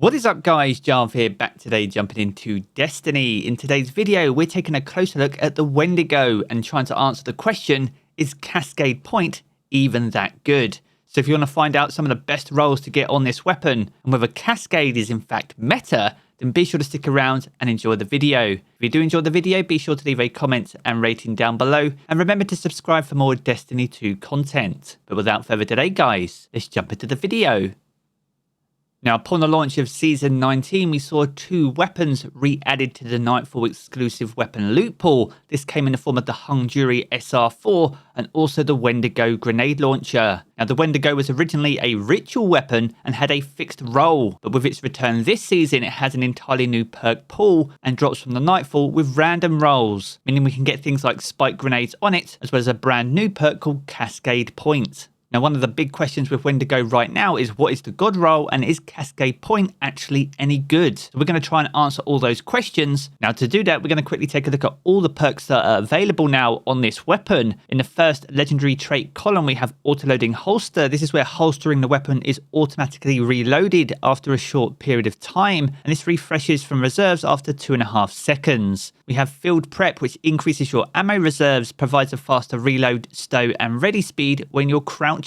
What is up guys, Jarv here, back today jumping into Destiny. In today's video, we're taking a closer look at the Wendigo and trying to answer the question, is Cascade Point even that good? So if you want to find out some of the best roles to get on this weapon and whether Cascade is in fact meta, then be sure to stick around and enjoy the video. If you do enjoy the video, be sure to leave a comment and rating down below, and remember to subscribe for more Destiny 2 content. But without further delay guys, let's jump into the video. Now, upon the launch of Season 19, we saw two weapons re-added to the Nightfall exclusive weapon loot pool. This came in the form of the Hung Jury SR4 and also the Wendigo grenade launcher. Now, the Wendigo was originally a ritual weapon and had a fixed role, but with its return this season, it has an entirely new perk pool and drops from the Nightfall with random roles, meaning we can get things like spike grenades on it, as well as a brand new perk called Cascade Point. Now, one of the big questions with Wendigo right now is what is the god role and is Cascade Point actually any good? So we're going to try and answer all those questions. Now, to do that, we're going to quickly take a look at all the perks that are available now on this weapon. In the first legendary trait column, we have autoloading holster. This is where holstering the weapon is automatically reloaded after a short period of time, and this refreshes from reserves after 2.5 seconds. We have field prep, which increases your ammo reserves, provides a faster reload, stow and ready speed when you're crouching.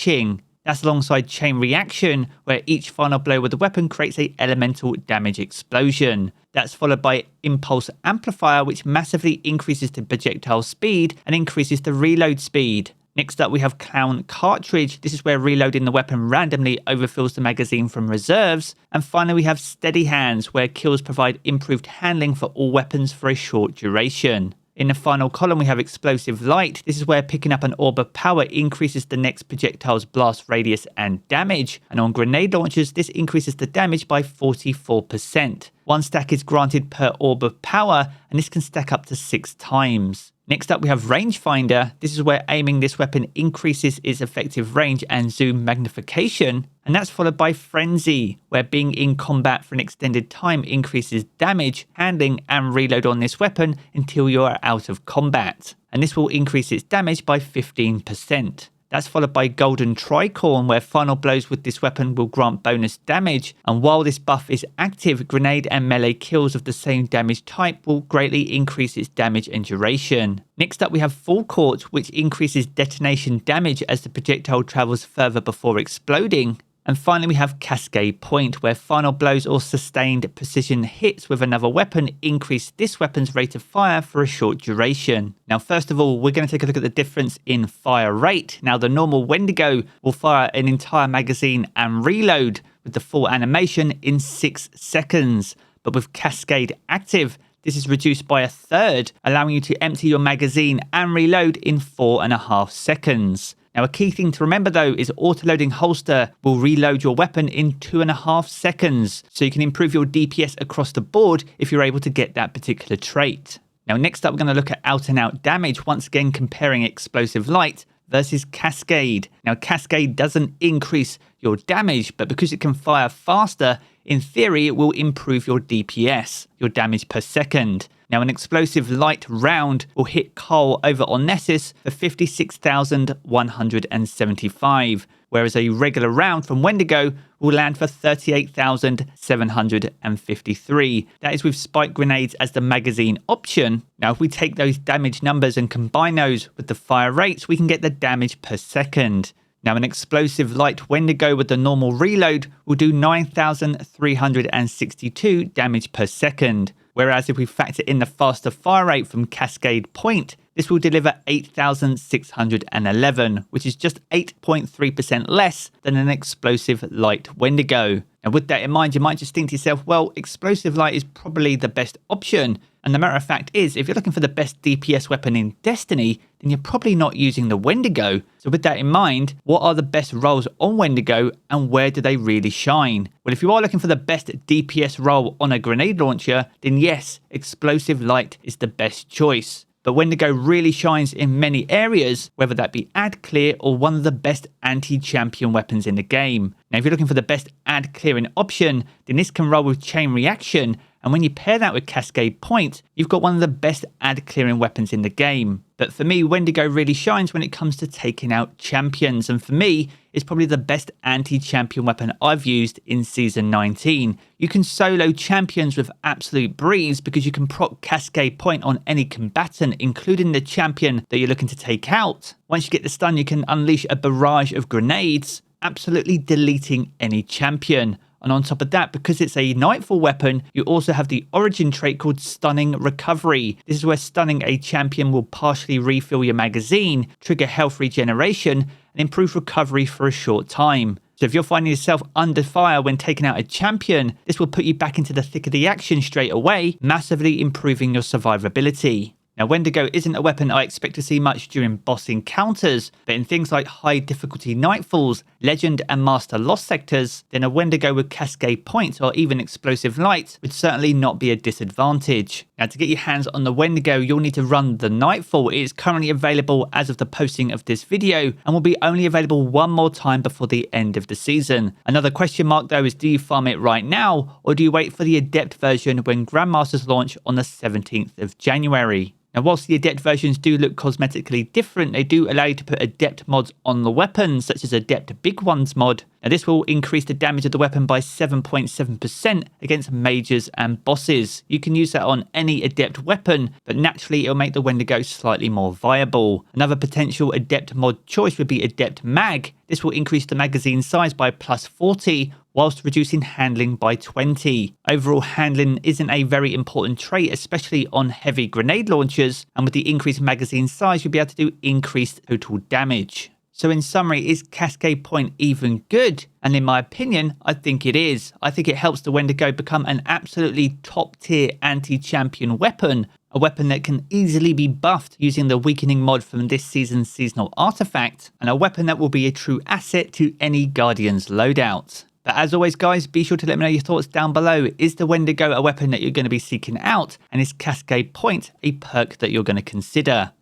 That's alongside chain reaction, where each final blow with the weapon creates a elemental damage explosion. That's followed by impulse amplifier, which massively increases the projectile speed and increases the reload speed. Next up, we have Clown Cartridge. This is where reloading the weapon randomly overfills the magazine from reserves. And finally, we have Steady Hands, where kills provide improved handling for all weapons for a short duration. In the final column, we have Explosive Light. This is where picking up an orb of power increases the next projectile's blast radius and damage. And on grenade launchers, this increases the damage by 44%. One stack is granted per orb of power, and this can stack up to 6 times. Next up, we have Rangefinder. This is where aiming this weapon increases its effective range and zoom magnification. And that's followed by Frenzy, where being in combat for an extended time increases damage, handling, and reload on this weapon until you are out of combat. And this will increase its damage by 15%. That's followed by Golden Tricorn, where final blows with this weapon will grant bonus damage, and while this buff is active, grenade and melee kills of the same damage type will greatly increase its damage and duration. Next up, we have Full Court, which increases detonation damage as the projectile travels further before exploding. And finally, we have Cascade Point, where final blows or sustained precision hits with another weapon increase this weapon's rate of fire for a short duration. Now, first of all, we're going to take a look at the difference in fire rate. Now, the normal Wendigo will fire an entire magazine and reload with the full animation in 6 seconds. But with Cascade active, this is reduced by 1/3, allowing you to empty your magazine and reload in 4.5 seconds. Now, a key thing to remember though is autoloading holster will reload your weapon in 2.5 seconds, so you can improve your DPS across the board if you're able to get that particular trait. Now, next up, we're going to look at out and out damage, once again comparing Explosive Light versus Cascade. Now, Cascade doesn't increase your damage, but because it can fire faster, in theory, it will improve your DPS, your damage per second. Now, an Explosive Light round will hit Cole over on Nessus for 56,175, whereas a regular round from Wendigo will land for 38,753. That is with spike grenades as the magazine option. Now, if we take those damage numbers and combine those with the fire rates, we can get the damage per second. Now, an Explosive Light Wendigo with the normal reload will do 9,362 damage per second. Whereas if we factor in the faster fire rate from Cascade Point, this will deliver 8,611, which is just 8.3% less than an Explosive Light Wendigo. Now, with that in mind, you might just think to yourself, well, Explosive Light is probably the best option. And the matter of fact is, if you're looking for the best DPS weapon in Destiny, then you're probably not using the Wendigo. So with that in mind, what are the best roles on Wendigo and where do they really shine? Well, if you are looking for the best DPS role on a grenade launcher, then yes, Explosive Light is the best choice. But Wendigo really shines in many areas, whether that be ad clear or one of the best anti-champion weapons in the game. Now, if you're looking for the best ad clearing option, then this can roll with chain reaction, And when you pair that with Cascade Point, you've got one of the best ad clearing weapons in the game. But for me, Wendigo really shines when it comes to taking out champions. And for me, it's probably the best anti-champion weapon I've used in Season 19. You can solo champions with absolute breeze because you can proc Cascade Point on any combatant, including the champion that you're looking to take out. Once you get the stun, you can unleash a barrage of grenades, absolutely deleting any champion. And on top of that, because it's a Nightfall weapon, you also have the origin trait called Stunning Recovery. This is where stunning a champion will partially refill your magazine, trigger health regeneration, and improve recovery for a short time. So if you're finding yourself under fire when taking out a champion, this will put you back into the thick of the action straight away, massively improving your survivability. Now, Wendigo isn't a weapon I expect to see much during boss encounters, but in things like high difficulty Nightfalls, Legend and Master Lost sectors, then a Wendigo with Cascade Point or even Explosive Light would certainly not be a disadvantage. Now, to get your hands on the Wendigo, you'll need to run the Nightfall. It is currently available as of the posting of this video and will be only available one more time before the end of the season. Another question mark though is, do you farm it right now or do you wait for the Adept version when Grandmasters launch on the 17th of January? Now, whilst the Adept versions do look cosmetically different, they do allow you to put Adept mods on the weapon, such as Adept Big Ones mod. Now, this will increase the damage of the weapon by 7.7% against mages and bosses. You can use that on any Adept weapon, but naturally it'll make the Wendigo slightly more viable. Another potential Adept mod choice would be Adept Mag. This will increase the magazine size by plus 40, whilst reducing handling by 20. Overall, handling isn't a very important trait, especially on heavy grenade launchers, and with the increased magazine size, you'll be able to do increased total damage. So in summary, is Cascade Point even good? And in my opinion, I think it is. I think it helps the Wendigo become an absolutely top tier anti-champion weapon, a weapon that can easily be buffed using the weakening mod from this season's seasonal artifact, and a weapon that will be a true asset to any Guardians loadout. But as always, guys, be sure to let me know your thoughts down below. Is the Wendigo a weapon that you're going to be seeking out? And is Cascade Point a perk that you're going to consider?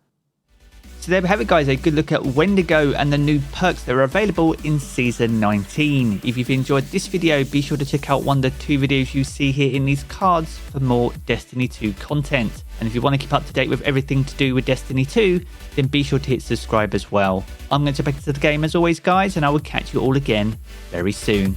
So there we have it, guys, a good look at Wendigo and the new perks that are available in Season 19. If you've enjoyed this video, be sure to check out one of the two videos you see here in these cards for more Destiny 2 content. And if you want to keep up to date with everything to do with Destiny 2, then be sure to hit subscribe as well. I'm going to jump back into the game as always, guys, and I will catch you all again very soon.